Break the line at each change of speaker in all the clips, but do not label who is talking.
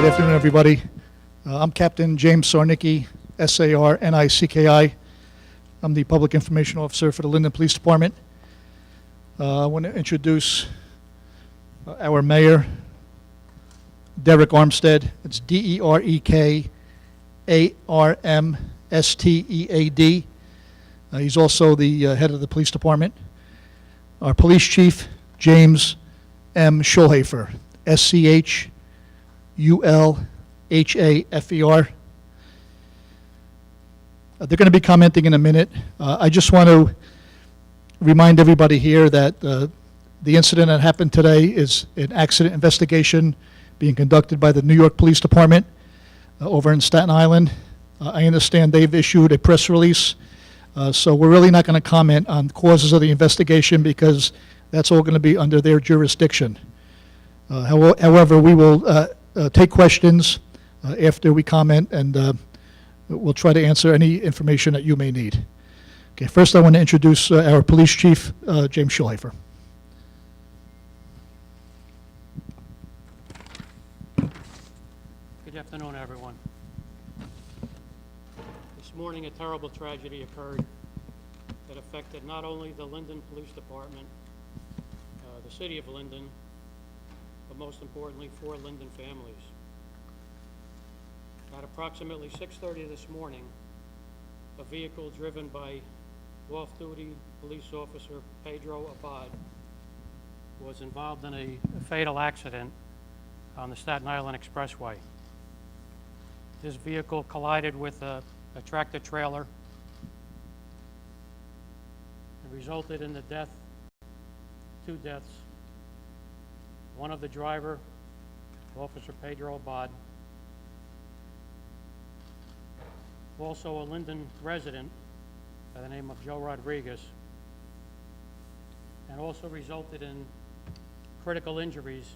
Good afternoon, everybody. I'm Captain James Sarnicki, S-A-R-N-I-C-K-I. I'm the Public Information Officer for the Linden Police Department. I want to introduce our mayor, Derek Armstead. It's D-E-R-E-K-A-R-M-S-T-E-A-D. He's also the head of the police department. Our police chief, James M. Schulhafer, S-C-H-U-L-H-A-F-E-R. They're going to be commenting in a minute. I just want to remind everybody here that the incident that happened today is an accident investigation being conducted by the New York Police Department over in Staten Island. I understand they've issued a press release, so we're really not going to comment on causes of the investigation because that's all going to be under their jurisdiction. However, we will take questions after we comment, and we'll try to answer any information that you may need. Okay, first I want to introduce our police chief, James Schulhafer.
Good afternoon, everyone. This morning, a terrible tragedy occurred that affected not only the Linden Police Department, the city of Linden, but most importantly, 4 Linden families. At approximately 6:30 this morning, a vehicle driven by off-duty police officer Pedro Abad was involved in a fatal accident on the Staten Island Expressway. This vehicle collided with a tractor trailer and resulted in the death, 2 deaths. One of the driver, Officer Pedro Abad, also a Linden resident by the name of Joe Rodriguez, and also resulted in critical injuries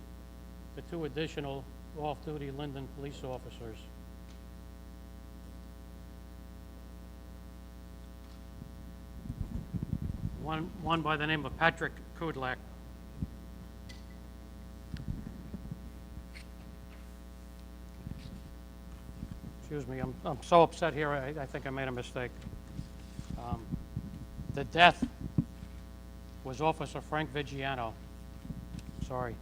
to 2 additional off-duty Linden police officers. One by the name of Patrick Kudlak. Excuse me, I'm so upset here, I think I made a mistake. The death was Officer Frank Vigiano. Sorry.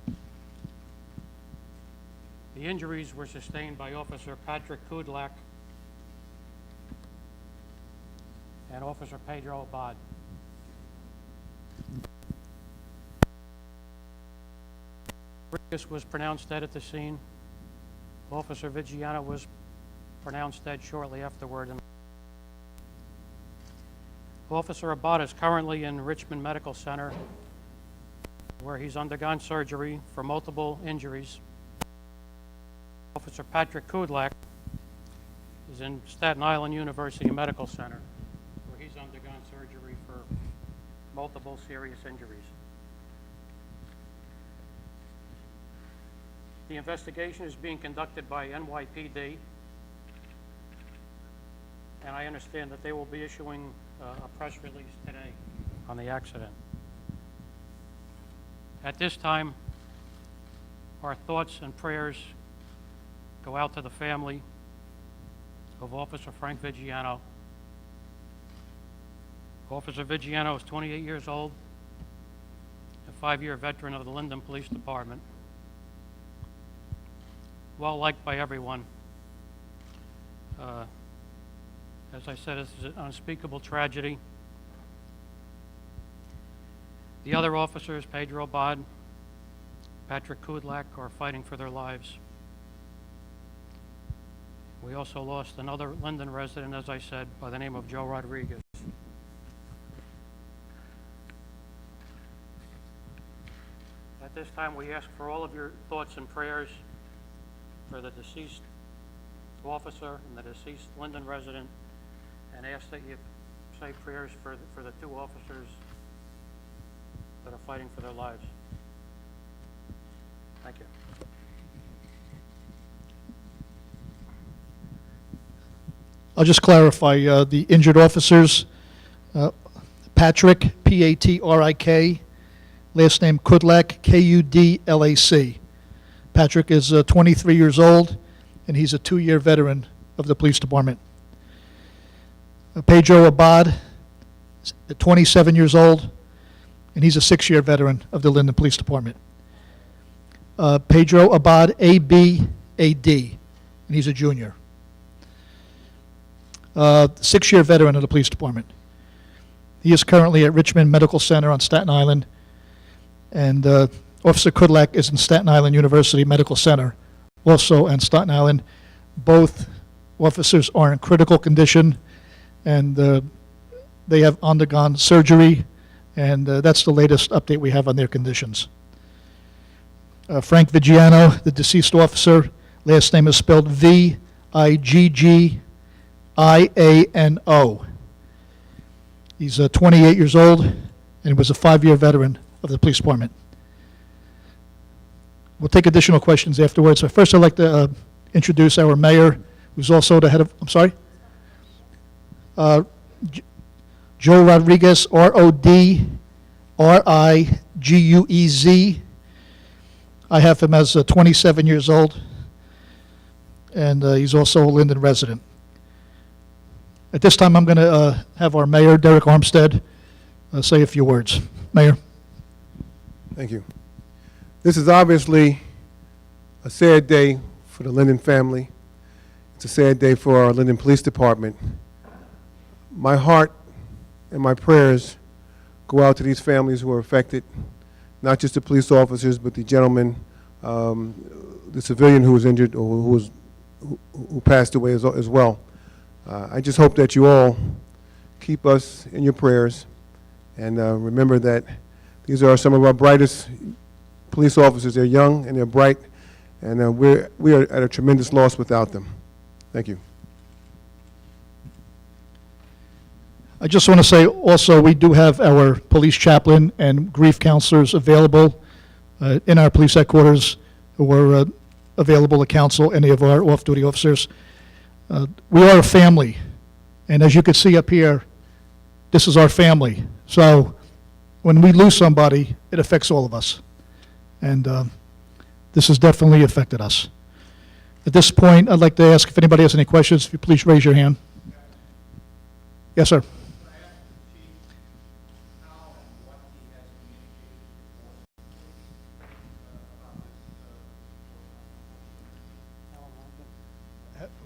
The injuries were sustained by Officer Patrick Kudlak and Officer Pedro Abad. Rodriguez was pronounced dead at the scene. Officer Vigiano was pronounced dead shortly afterward. Officer Abad is currently in Richmond Medical Center, where he's undergone surgery for multiple injuries. Officer Patrick Kudlak is in Staten Island University Medical Center, where he's undergone surgery for multiple serious injuries. The investigation is being conducted by NYPD, and I understand that they will be issuing a press release today on the accident. At this time, our thoughts and prayers go out to the family of Officer Frank Vigiano. Officer Vigiano is 28 years old, a 5-year veteran of the Linden Police Department, well liked by everyone. As I said, this is an unspeakable tragedy. The other officers, Pedro Abad, Patrick Kudlak, are fighting for their lives. We also lost another Linden resident, as I said, by the name of Joe Rodriguez. At this time, we ask for all of your thoughts and prayers for the deceased officer and the deceased Linden resident, and ask that you say prayers for the 2 officers that are fighting for their lives. Thank you.
I'll just clarify the injured officers. Patrick, P-A-T-R-I-K, last name Kudlak, K-U-D-L-A-C. Patrick is 23 years old, and he's a 2-year veteran of the police department. Pedro Abad, 27 years old, and he's a 6-year veteran of the Linden Police Department. Pedro Abad, A.B.A.D., and he's a junior. 6-year veteran of the police department. He is currently at Richmond Medical Center on Staten Island, and Officer Kudlak is in Staten Island University Medical Center, also on Staten Island. Both officers are in critical condition, and they have undergone surgery, and that's the latest update we have on their conditions. Frank Vigiano, the deceased officer, last name is spelled Viggiano. He's 28 years old, and he was a 5-year veteran of the police department. We'll take additional questions afterwards. So first, I'd like to introduce our mayor, who's also the head of, I'm sorry? Joe Rodriguez, R-O-D-R-I-G-U-E-Z. I have him as 27 years old, and he's also a Linden resident. At this time, I'm going to have our mayor, Derek Armstead, say a few words. Mayor.
Thank you. This is obviously a sad day for the Linden family. It's a sad day for our Linden Police Department. My heart and my prayers go out to these families who are affected, not just the police officers, but the gentleman, the civilian who was injured or who passed away as well. I just hope that you all keep us in your prayers, and remember that these are some of our brightest police officers. They're young and they're bright, and we are at a tremendous loss without them. Thank you.
I just want to say also, we do have our police chaplain and grief counselors available in our police headquarters, who are available to counsel any of our off-duty officers. We are a family, and as you can see up here, this is our family. So when we lose somebody, it affects all of us, and this has definitely affected us. At this point, I'd like to ask if anybody has any questions. If you please raise your hand. Yes, sir.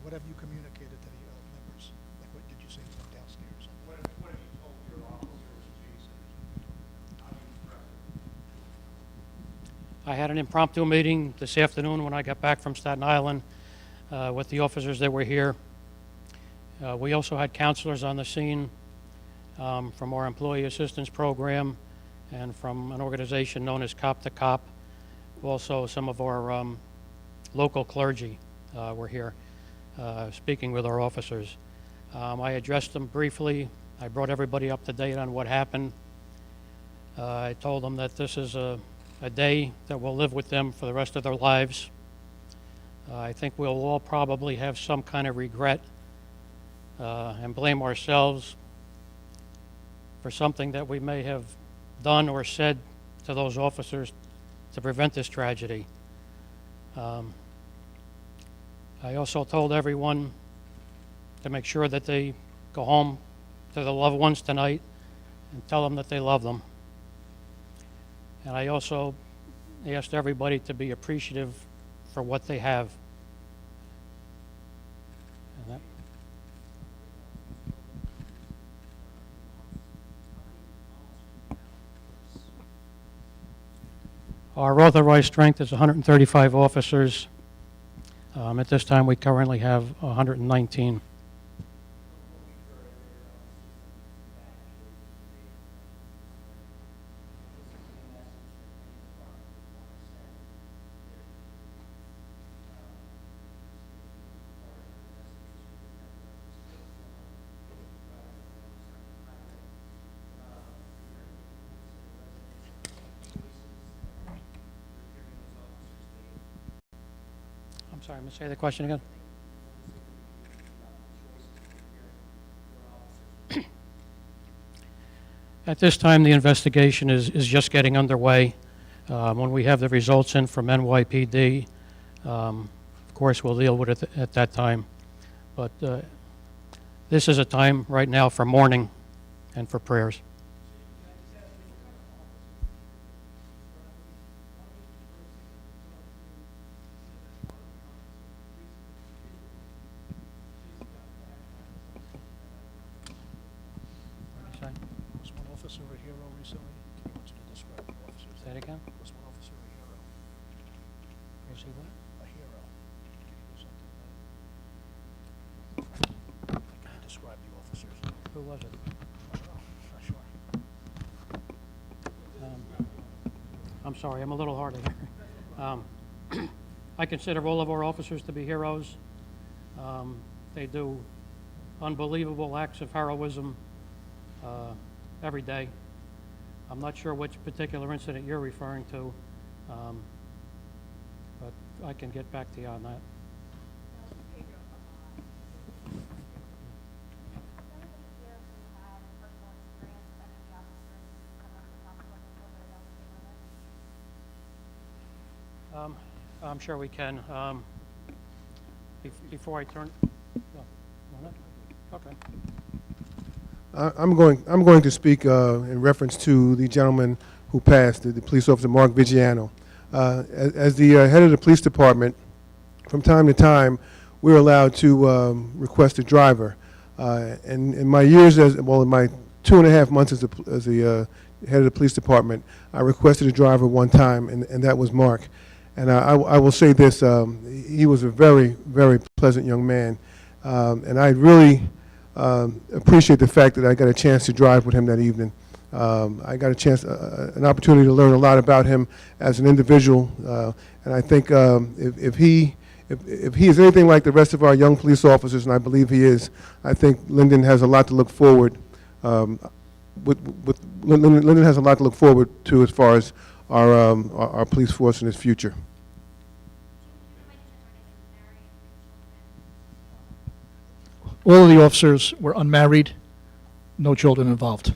Whatever you communicated to the members, like what did you say to them downstairs?
What have you told your officers, Jason? How do you prep it?
I had an impromptu meeting this afternoon when I got back from Staten Island with the officers that were here. We also had counselors on the scene from our employee assistance program and from an organization known as Cop to Cop. Also, some of our local clergy were here speaking with our officers. I addressed them briefly. I brought everybody up to date on what happened. I told them that this is a day that will live with them for the rest of their lives. I think we'll all probably have some kind of regret and blame ourselves for something that we may have done or said to those officers to prevent this tragedy. I also told everyone to make sure that they go home to their loved ones tonight and tell them that they love them. And I also asked everybody to be appreciative for what they have. And that, our authorized strength is 135 officers. At this time, we currently have 119. I'm sorry, I'm going to say the question again. At this time, the investigation is just getting underway. When we have the results in from NYPD, of course, we'll deal with it at that time. But this is a time right now for mourning and for prayers. What did you say?
Was one officer a hero recently? He wants you to describe the officers.
Say it again?
Was one officer a hero?
Was he what?
A hero. Can you do something like can you describe the officers?
Who was it?
I don't know. Not sure.
I'm sorry, I'm a little hard of hearing. I consider all of our officers to be heroes. They do unbelievable acts of heroism every day. I'm not sure which particular incident you're referring to, but I can get back to you on that. I'm sure we can. Before I turn, no, want it? Okay.
I'm going to speak in reference to the gentleman who passed, the police officer Mark Vigiano. As the head of the police department, from time to time, we're allowed to request a driver. And in my years in my 2.5 months as the head of the police department, I requested a driver one time, and that was Mark. And I will say this, he was a very, very pleasant young man. And I really appreciate the fact that I got a chance to drive with him that evening. I got a chance, an opportunity to learn a lot about him as an individual. And I think if he is anything like the rest of our young police officers, and I believe he is, I think Linden has a lot to look forward. Linden has a lot to look forward to as far as our police force in its future.
All of the officers were unmarried, no children involved.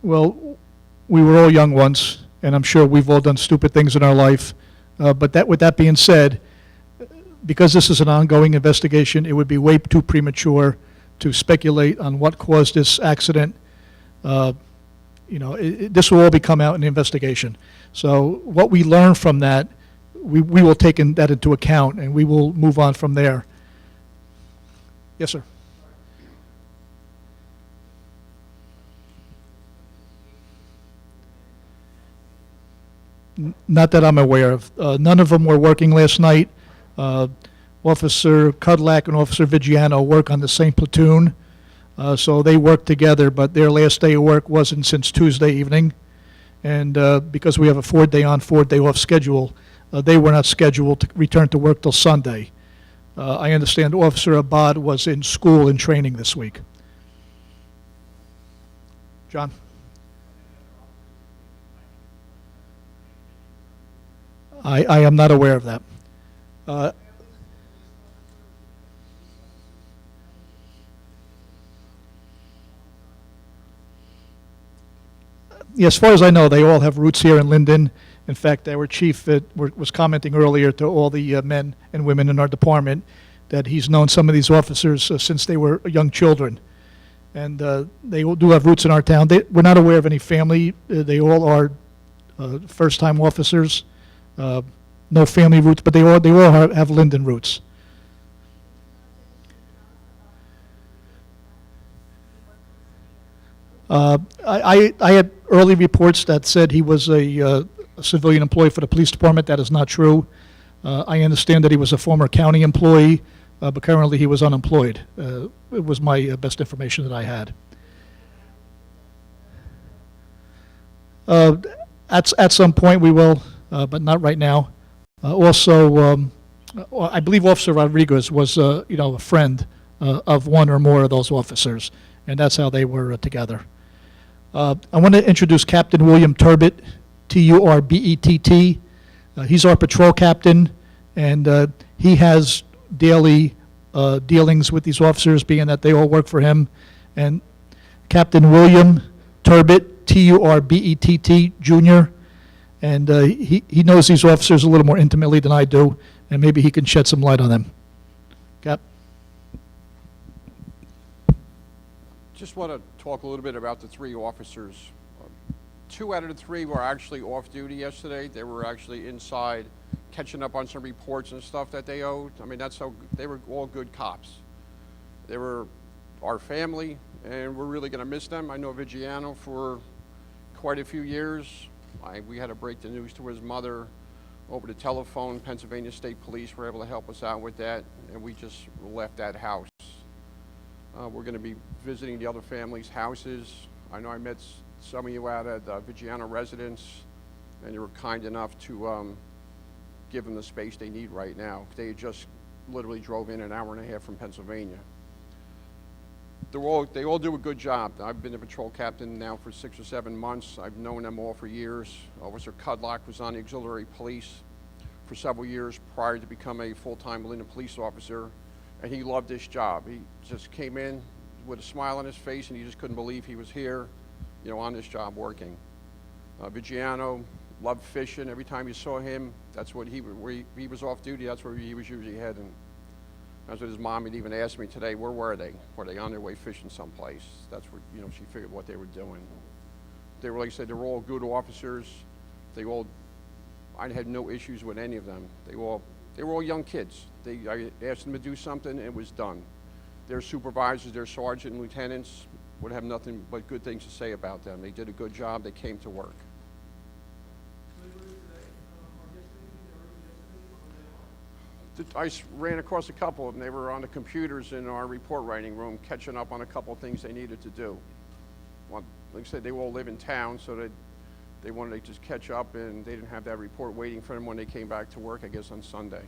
Well, we were all young once, and I'm sure we've all done stupid things in our life. But with that being said, because this is an ongoing investigation, it would be way too premature to speculate on what caused this accident. This will all be come out in the investigation. So what we learn from that, we will take that into account, and we will move on from there. Yes, sir. Not that I'm aware of. None of them were working last night. Officer Cudlack and Officer Vigiano work on the same platoon, so they work together, but their last day of work wasn't since Tuesday evening. And because we have a 4-day on, 4-day off schedule, they were not scheduled to return to work till Sunday. I understand Officer Abad was in school and training this week. John? I am not aware of that. As far as I know, they all have roots here in Linden. In fact, our chief was commenting earlier to all the men and women in our department that he's known some of these officers since they were young children. And they all do have roots in our town. We're not aware of any family. They all are first-time officers. No family roots, but they all have Linden roots. I had early reports that said he was a civilian employee for the police department. That is not true. I understand that he was a former county employee, but currently he was unemployed. It was my best information that I had. At some point we will, but not right now. Also, Well, I believe Officer Rodriguez was, a friend of one or more of those officers, and that's how they were together. I want to introduce Captain William Turbett, Turbett. He's our patrol captain, and he has daily dealings with these officers, being that they all work for him. And Captain William Turbett, Turbett Jr., and he knows these officers a little more intimately than I do, and maybe he can shed some light on them. Cap?
Just want to talk a little bit about the three officers. Two out of the three were actually off duty yesterday. They were actually inside catching up on some reports and stuff that they owed. I mean, that's how they were all good cops. They were our family, and we're really going to miss them. I know Vigiano for quite a few years. We had to break the news to his mother over the telephone. Pennsylvania State Police were able to help us out with that, and we just left that house. We're going to be visiting the other families' houses. I know I met some of you out at Vigiano residence, and you were kind enough to give them the space they need right now. They just literally drove in an hour and a half from Pennsylvania. They all do a good job. I've been a patrol captain now for 6 or 7 months. I've known them all for years. Officer Cudlock was on the auxiliary police for several years prior to become a full-time Linden police officer, and he loved this job. He just came in with a smile on his face, and he just couldn't believe he was here, on this job working. Vigiano loved fishing. Every time you saw him, that's what he was off duty, that's where he was usually heading. That's what his mom had even asked me today, where were they? Were they on their way fishing someplace? That's what, she figured what they were doing. They were, like I said, they were all good officers. I had no issues with any of them. They were all young kids. I asked them to do something, and it was done. Their supervisors, their sergeant and lieutenants would have nothing but good things to say about them. They did a good job. They came to work. I ran across a couple of them. They were on the computers in our report writing room, catching up on a couple of things they needed to do. Well, like I said, they all live in town, so they wanted to just catch up, and they didn't have that report waiting for them when they came back to work, I guess, on Sunday.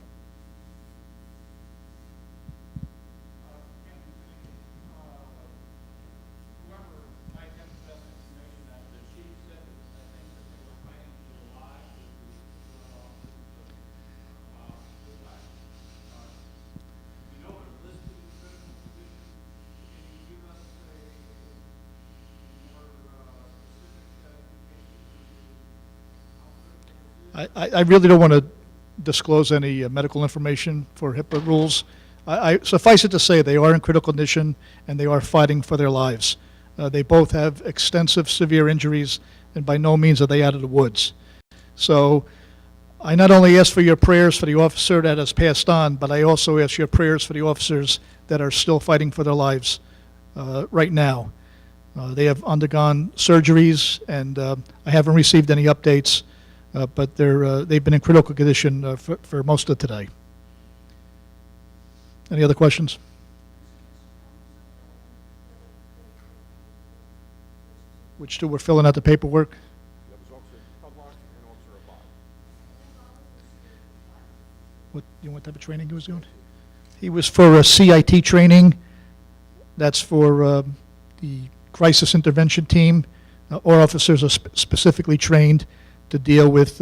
I really don't want to disclose any medical information for HIPAA rules. I suffice it to say they are in critical condition and they are fighting for their lives. They both have extensive severe injuries, and by no means are they out of the woods. So I not only ask for your prayers for the officer that has passed on, but I also ask your prayers for the officers that are still fighting for their lives right now. They have undergone surgeries, and I haven't received any updates. But they've been in critical condition for most of today. Any other questions? Which two were filling out the paperwork?
That was Officer Cudlock and Officer Abad.
What type of training he was doing? He was for a CIT training. That's for the crisis intervention team. Our officers are specifically trained to deal with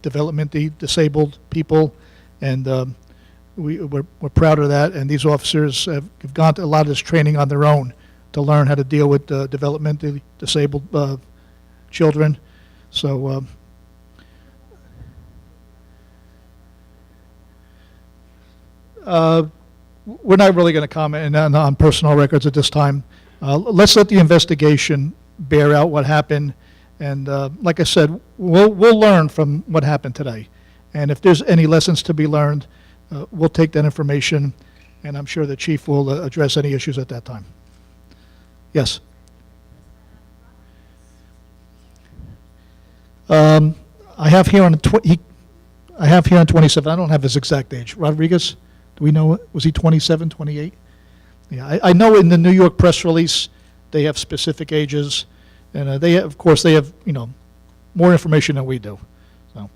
developmentally disabled people, and we're proud of that. And these officers have gone to a lot of this training on their own to learn how to deal with developmentally disabled children. So we're not really going to comment on personal records at this time. Let's let the investigation bear out what happened. And like I said, we'll learn from what happened today. And if there's any lessons to be learned, we'll take that information, and I'm sure the chief will address any issues at that time. Yes? I have here on 27. I don't have his exact age. Rodriguez, do we know, was he 27, 28? Yeah, I know in the New York press release they have specific ages. And they, of course, they have, more information than we do. So,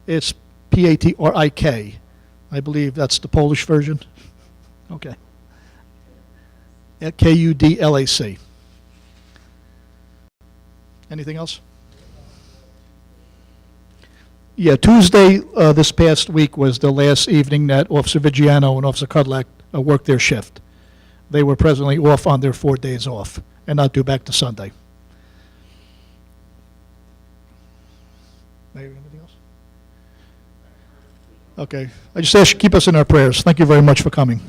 It's Patrik. I believe that's the Polish version. Okay. Kudlac. Anything else? Yeah, Tuesday this past week was the last evening that Officer Vigiano and Officer Kudlak worked their shift. They were presently off on their 4 days off and not due back to Sunday. Maybe anything else? Okay. I just ask you to keep us in our prayers. Thank you very much for coming.